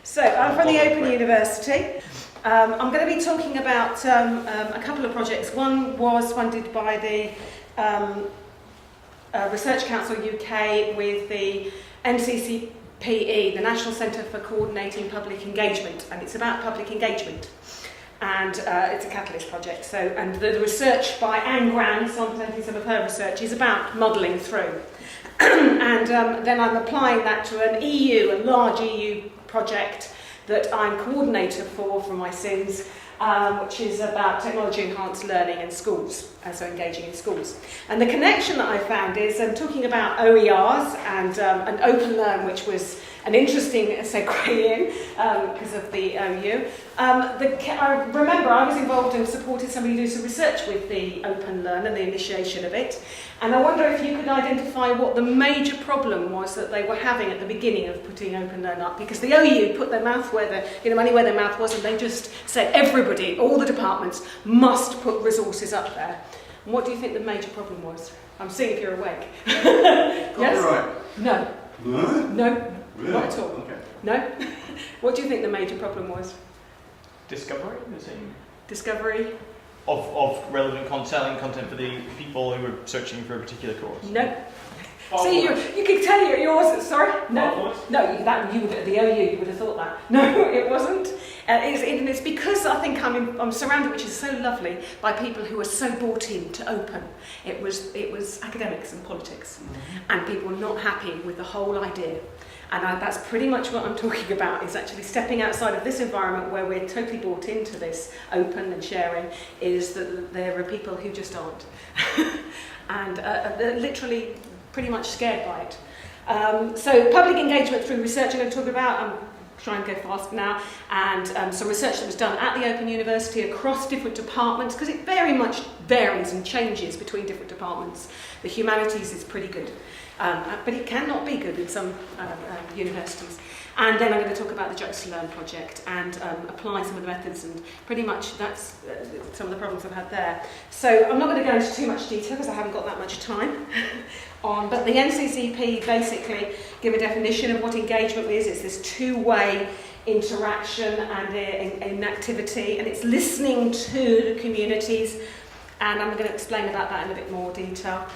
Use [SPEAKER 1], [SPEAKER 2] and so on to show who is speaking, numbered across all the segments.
[SPEAKER 1] So, I'm from the Open University. I'm going to be talking about a couple of projects. One was funded by the Research Council UK with the NCCPE, the National Centre for Coordinating Public Engagement, and it's about public engagement. And it's a catalyst project. So, and the research by Anne Gran, so I'm presenting some of her research, is about muddling through. And then I'm applying that to an a large EU project that I'm coordinator for my sins, which is about technology-enhanced learning in schools, so engaging in schools. And the connection that I found is talking about OERs and Open Learn, which was an interesting segue in because of the OU. I remember I was involved and supported somebody do some research with the Open Learn and the initiation of it. And I wonder if you could identify what the major problem was that they were having at the beginning of putting Open Learn up, because the OU put their mouth money where their mouth was, and they just said everybody, all the departments, must put resources up there. And what do you think the major problem was? I'm seeing if you're awake. Yes?
[SPEAKER 2] Right.
[SPEAKER 1] No.
[SPEAKER 2] No?
[SPEAKER 1] No.
[SPEAKER 2] Really?
[SPEAKER 1] Not at all.
[SPEAKER 2] Okay.
[SPEAKER 1] No? What do you think the major problem was?
[SPEAKER 3] Discovery, the same.
[SPEAKER 1] Discovery?
[SPEAKER 3] Of relevant selling content for the people who were searching for a particular course.
[SPEAKER 1] No. See, you could tell yours. Sorry? No. No, you would, the OU, you would have thought that. No, it wasn't. It's because I think I'm surrounded, which is so lovely, by people who are so bought in to open. It was academics and politics, and people not happy with the whole idea. And that's pretty much what I'm talking about, is actually stepping outside of this environment where we're totally bought into this open and sharing, is that there are people who just aren't. And they're literally pretty much scared by it. So public engagement through research I'm going to talk about. I'm trying to go fast now. And some research that was done at the Open University across different departments, because it very much varies and changes between different departments. The humanities is pretty good. But it cannot be good in some universities. And then I'm going to talk about the Jokes to Learn project and apply some of the methods, and pretty much that's some of the problems I've had there. So I'm not going to go into too much detail because I haven't got that much time on, but the NCCP basically give a definition of what engagement is. It's this two-way interaction and in activity, and it's listening to the communities, and I'm going to explain about that in a bit more detail.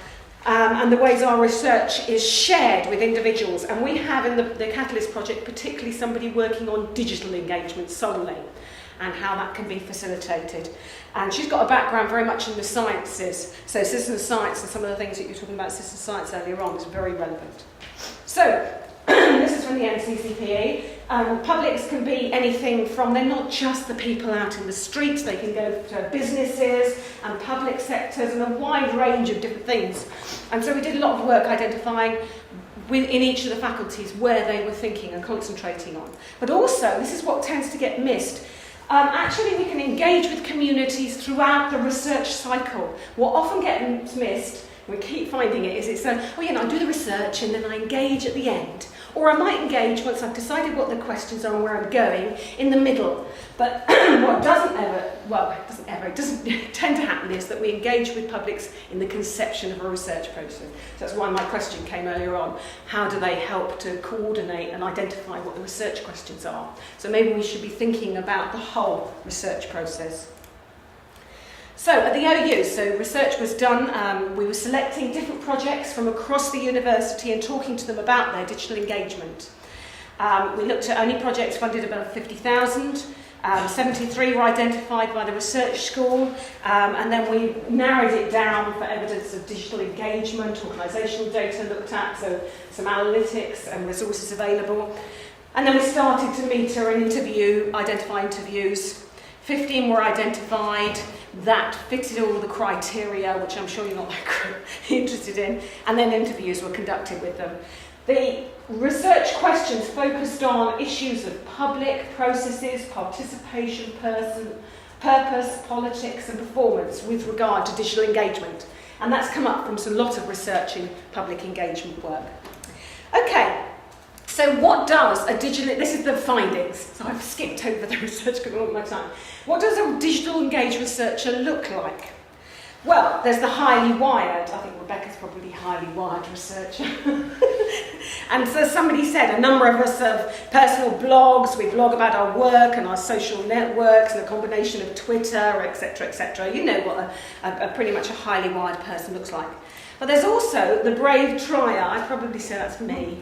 [SPEAKER 1] And the ways our research is shared with individuals. And we have in the Catalyst project particularly somebody working on digital engagement solely, and how that can be facilitated. And she's got a background very much in the sciences, so citizen science and some of the things that you were talking about citizen science earlier on is very relevant. So, this is from the NCCPE. Publics can be anything from, they're not just the people out in the streets, they can go to businesses and public sectors and a wide range of different things. And so we did a lot of work identifying in each of the faculties where they were thinking and concentrating on. But also, this is what tends to get missed, actually we can engage with communities throughout the research cycle. What often gets missed, we keep finding it, is it's I do the research and then I engage at the end. Or I might engage once I've decided what the questions are and where I'm going, in the middle. But what doesn't tend to happen is that we engage with publics in the conception of a research process. So that's why my question came earlier on. How do they help to coordinate and identify what the research questions are? So maybe we should be thinking about the whole research process. So at the OU, so research was done, we were selecting different projects from across the university and talking to them about their digital engagement. We looked at only projects funded about 50,000, 73 were identified by the research school, and then we narrowed it down for evidence of digital engagement, organisational data looked at, so some analytics and resources available. And then we started to meter and identify interviews. 15 were identified that fitted all the criteria, which I'm sure you're not that interested in, and then interviews were conducted with them. The research questions focused on issues of public processes, participation, purpose, politics and performance with regard to digital engagement. And that's come up from a lot of research in public engagement work. Okay. So what does this is the findings, so I've skipped over the research because I don't want my time. What does a digital engaged researcher look like? Well, there's the highly wired, I think Rebecca's probably a highly wired researcher. And so somebody said, a number of us have personal blogs, we blog about our work and our social networks and a combination of Twitter, etc., etc. You know what a pretty much a highly wired person looks like. But there's also the brave trier. I'd probably say that's me.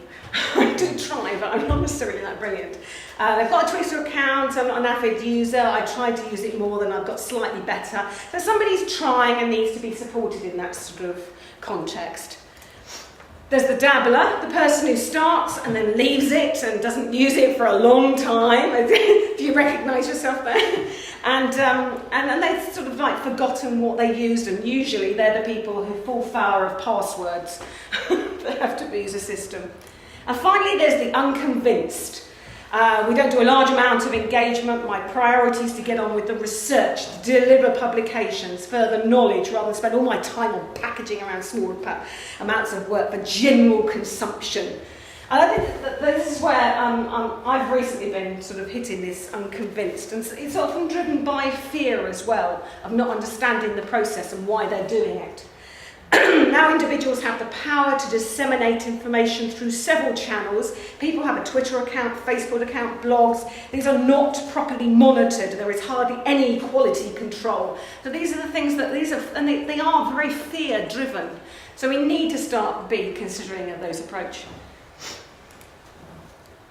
[SPEAKER 1] I do try, but I'm not necessarily that brilliant. I've got a Twitter account, I'm not an avid user, I try to use it more than I've got slightly better. So somebody's trying and needs to be supported in that sort of context. There's the dabbler, the person who starts and then leaves it and doesn't use it for a long time. Do you recognise yourself there? And then they've sort of like forgotten what they used, and usually they're the people who fall foul of passwords that have to use a system. And finally there's the unconvinced. We don't do a large amount of engagement. My priority is to get on with the research, to deliver publications, further knowledge, rather than spend all my time on packaging around small amounts of work for general consumption. And I think that this is where I've recently been sort of hitting this unconvinced, and it's often driven by fear as well, of not understanding the process and why they're doing it. Now individuals have the power to disseminate information through several channels. People have a Twitter account, Facebook account, blogs. These are not properly monitored. There is hardly any quality control. So these are the things that and they are very fear-driven. So we need to start considering those approaches.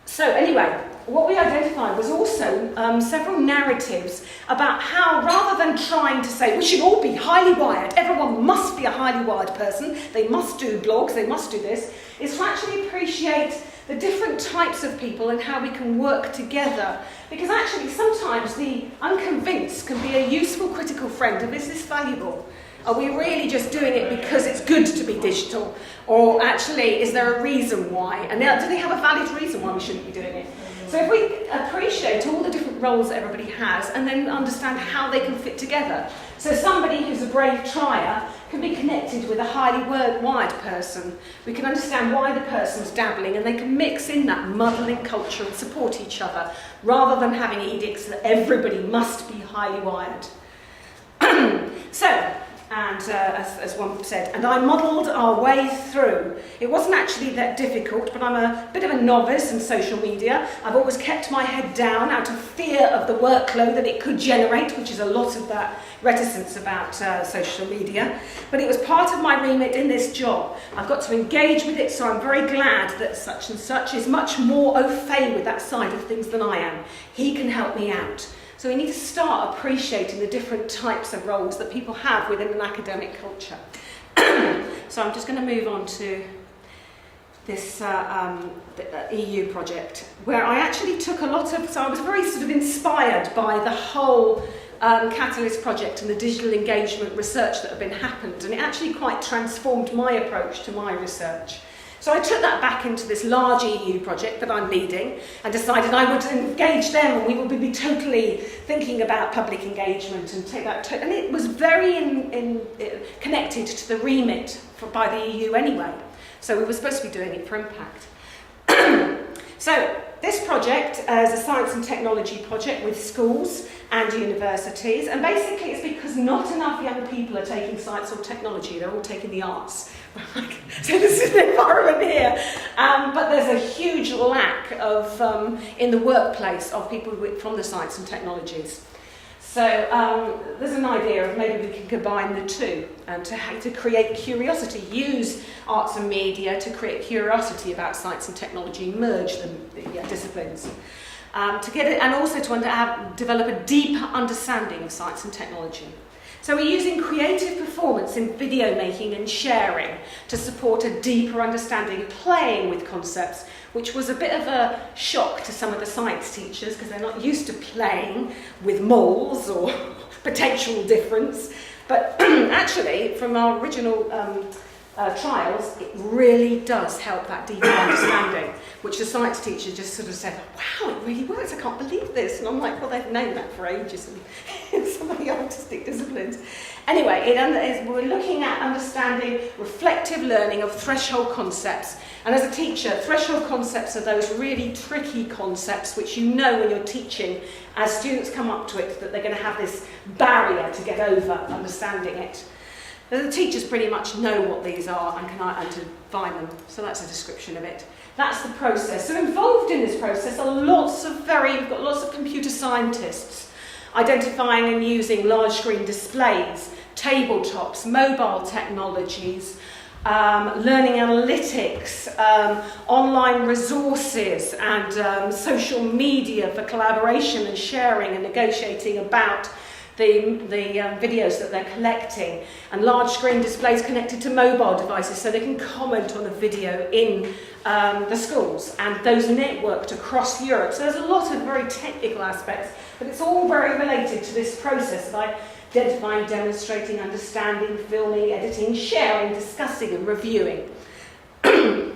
[SPEAKER 1] So anyway, what we identified was also several narratives about how, rather than trying to say we should all be highly wired, everyone must be a highly wired person, they must do blogs, they must do this, is to actually appreciate the different types of people and how we can work together. Because actually sometimes the unconvinced can be a useful critical friend of, is this valuable? Are we really just doing it because it's good to be digital? Or actually, is there a reason why? And now, do they have a valid reason why we shouldn't be doing it? So if we appreciate all the different roles that everybody has and then understand how they can fit together. So somebody who's a brave trier can be connected with a highly wired person. We can understand why the person's dabbling, and they can mix in that muddling culture and support each other, rather than having edicts that everybody must be highly wired. As one said, and I muddled our way through. It wasn't actually that difficult, but I'm a bit of a novice in social media. I've always kept my head down out of fear of the workload that it could generate, which is a lot of that reticence about social media. But it was part of my remit in this job. I've got to engage with it, so I'm very glad that such and such is much more au fait with that side of things than I am. He can help me out. So we need to start appreciating the different types of roles that people have within an academic culture. So I'm just going to move on to this EU project, where I actually took a lot of, so I was very sort of inspired by the whole Catalyst project and the digital engagement research that had been happened, and it actually quite transformed my approach to my research. So I took that back into this large EU project that I'm leading and decided I would engage them, and we would be totally thinking about public engagement and take that. And it was very connected to the remit by the EU anyway. So we were supposed to be doing it for impact. So this project is a science and technology project with schools and universities, and basically it's because not enough young people are taking science or technology, they're all taking the arts. So this is the environment here, but there's a huge lack of, in the workplace, of people from the science and technologies. So there's an idea of maybe we can combine the two and to create curiosity, use arts and media to create curiosity about science and technology, merge the disciplines. To get it, and also to develop a deeper understanding of science and technology. So we're using creative performance in video making and sharing to support a deeper understanding, playing with concepts, which was a bit of a shock to some of the science teachers because they're not used to playing with moles or potential difference. But actually, from our original trials, it really does help that deeper understanding, which the science teacher just sort of said, wow, it really works, I can't believe this. And I'm like, well, they've known that for ages in some of the artistic disciplines. Anyway, we're looking at understanding reflective learning of threshold concepts. And as a teacher, threshold concepts are those really tricky concepts which you know when you're teaching, as students come up to it, that they're going to have this barrier to get over understanding it. The teachers pretty much know what these are and to find them. So that's a description of it. That's the process. So involved in this process are you've got lots of computer scientists identifying and using large screen displays, tabletops, mobile technologies, learning analytics, online resources and social media for collaboration and sharing and negotiating about the videos that they're collecting, and large screen displays connected to mobile devices so they can comment on a video in the schools, and those networked across Europe. So there's a lot of very technical aspects, but it's all very related to this process of identifying, demonstrating, understanding, filming, editing, sharing, discussing and reviewing.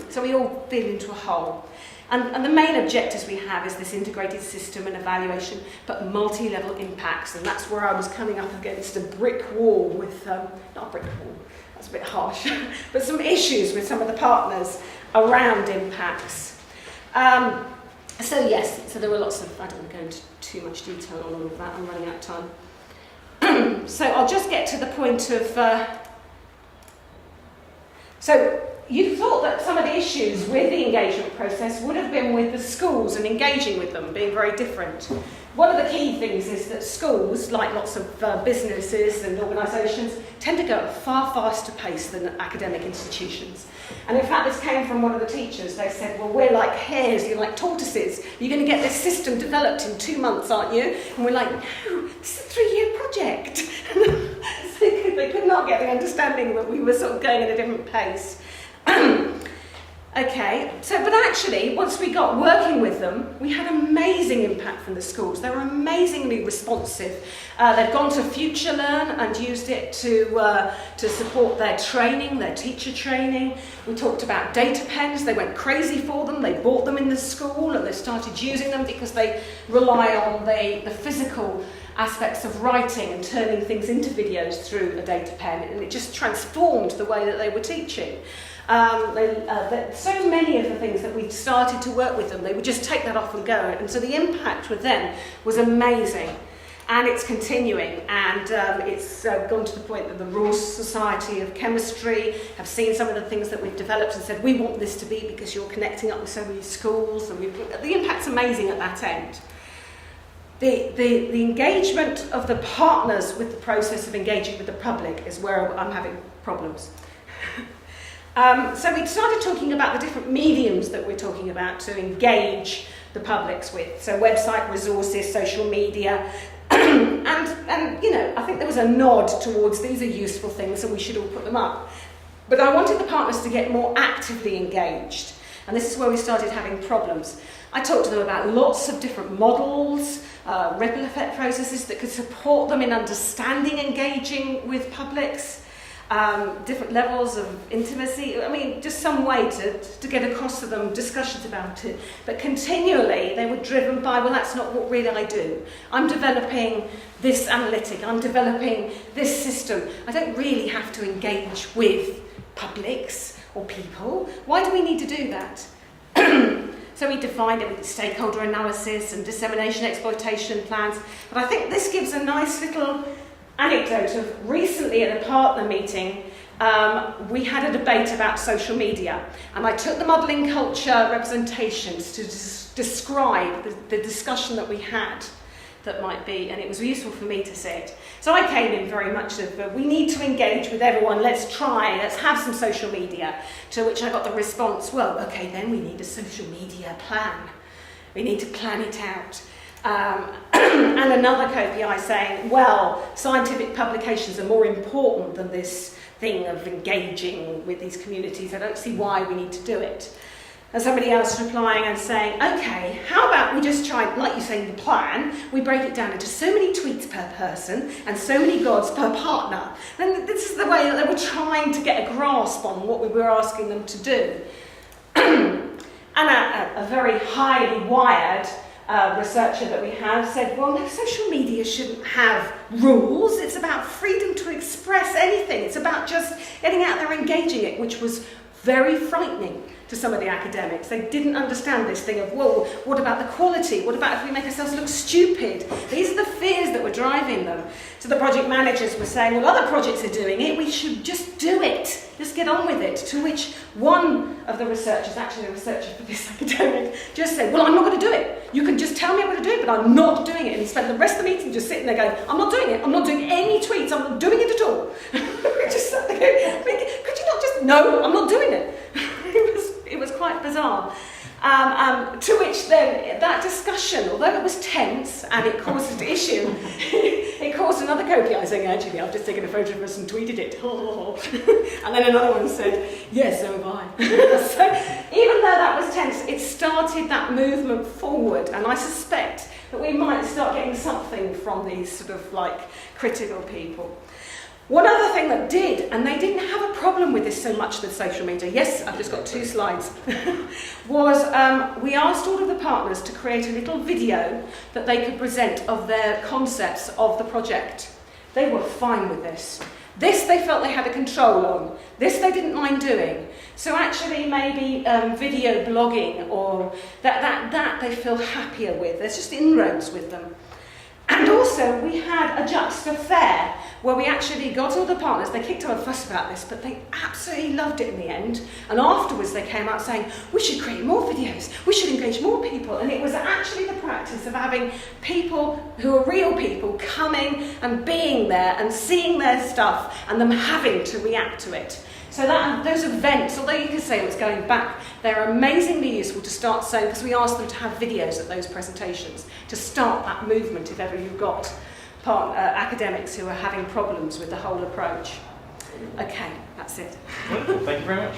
[SPEAKER 1] So we all fit into a whole. And the main objectives we have is this integrated system and evaluation, but multi-level impacts. And that's where I was coming up against a brick wall with, not a brick wall, that's a bit harsh, but some issues with some of the partners around impacts. So there were lots of, I don't want to go into too much detail on all of that, I'm running out of time. So I'll just get to the point of, so you thought that some of the issues with the engagement process would have been with the schools and engaging with them being very different. One of the key things is that schools, like lots of businesses and organisations, tend to go at a far faster pace than academic institutions. And in fact, this came from one of the teachers. They said, well, we're like hares, you're like tortoises. You're going to get this system developed in 2 months, aren't you? And we're like, no, this is a 3-year project. So they could not get the understanding that we were sort of going at a different pace. Okay, but actually, once we got working with them, we had amazing impact from the schools. They were amazingly responsive. They've gone to Future Learn and used it to support their training, their teacher training. We talked about data pens. They went crazy for them. They bought them in the school and they started using them because they rely on the physical aspects of writing and turning things into videos through a data pen, and it just transformed the way that they were teaching. So many of the things that we started to work with them, they would just take that off and go. And so the impact with them was amazing. And it's continuing. And it's gone to the point that the Royal Society of Chemistry have seen some of the things that we've developed and said, we want this to be because you're connecting up with so many schools. And the impact's amazing at that end. The engagement of the partners with the process of engaging with the public is where I'm having problems. So we started talking about the different mediums that we're talking about to engage the publics with. So website, resources, social media, and I think there was a nod towards these are useful things and we should all put them up. But I wanted the partners to get more actively engaged, and this is where we started having problems. I talked to them about lots of different models, ripple effect processes that could support them in understanding engaging with publics. Different levels of intimacy, just some way to get across to them discussions about it. But continually they were driven by, well, that's not what really I do. I'm developing this analytic, I'm developing this system. I don't really have to engage with publics or people. Why do we need to do that? So we defined it with stakeholder analysis and dissemination exploitation plans. But I think this gives a nice little anecdote of recently at a partner meeting, we had a debate about social media, and I took the Muddling culture representations to describe the discussion that we had that might be, and it was useful for me to see it. So I came in very much of, we need to engage with everyone, let's have some social media, to which I got the response, well, okay, then we need a social media plan. We need to plan it out. And another KPI saying, well, scientific publications are more important than this thing of engaging with these communities. I don't see why we need to do it. And somebody else replying and saying, okay, how about we just try, like you say, the plan, we break it down into so many tweets per person and so many gods per partner. And this is the way that they were trying to get a grasp on what we were asking them to do. And a very highly wired researcher that we have said, well, no, social media shouldn't have rules. It's about freedom to express anything. It's about just getting out there, engaging it, which was very frightening to some of the academics. They didn't understand this thing of, whoa, what about the quality? What about if we make ourselves look stupid? These are the fears that were driving them. So the project managers were saying, well, other projects are doing it, we should just do it. Just get on with it. To which one of the researchers, actually a researcher for this academic, just said, well, I'm not going to do it. You can just tell me I'm going to do it, but I'm not doing it. And he spent the rest of the meeting just sitting there going, I'm not doing it. I'm not doing any tweets. I'm not doing it at all. We just sat there going, could you not just, no, I'm not doing it. It was quite bizarre. To which then that discussion, although it was tense and it caused an issue, it caused another co-PI saying, actually, I've just taken a photo of us and tweeted it. And then another one said, yes, so have I. So even though that was tense, it started that movement forward. And I suspect that we might start getting something from these sort of like critical people. One other thing that did, and they didn't have a problem with this so much with social media, yes, I've just got 2 slides, was we asked all of the partners to create a little video that they could present of their concepts of the project. They were fine with this. This they felt they had a control on. This they didn't mind doing. So actually maybe video blogging or that they feel happier with. There's just inroads with them. And also we had a Juxta fair where we actually got all the partners, they kicked up a fuss about this, but they absolutely loved it in the end. And afterwards they came out saying, we should create more videos, we should engage more people. And it was actually the practice of having people who are real people coming and being there and seeing their stuff and them having to react to it. So that those events, although you could say it was going back, they're amazingly useful to start saying, because we asked them to have videos at those presentations to start that movement if ever you've got academics who are having problems with the whole approach. Okay, that's it.
[SPEAKER 3] Wonderful, thank you very much.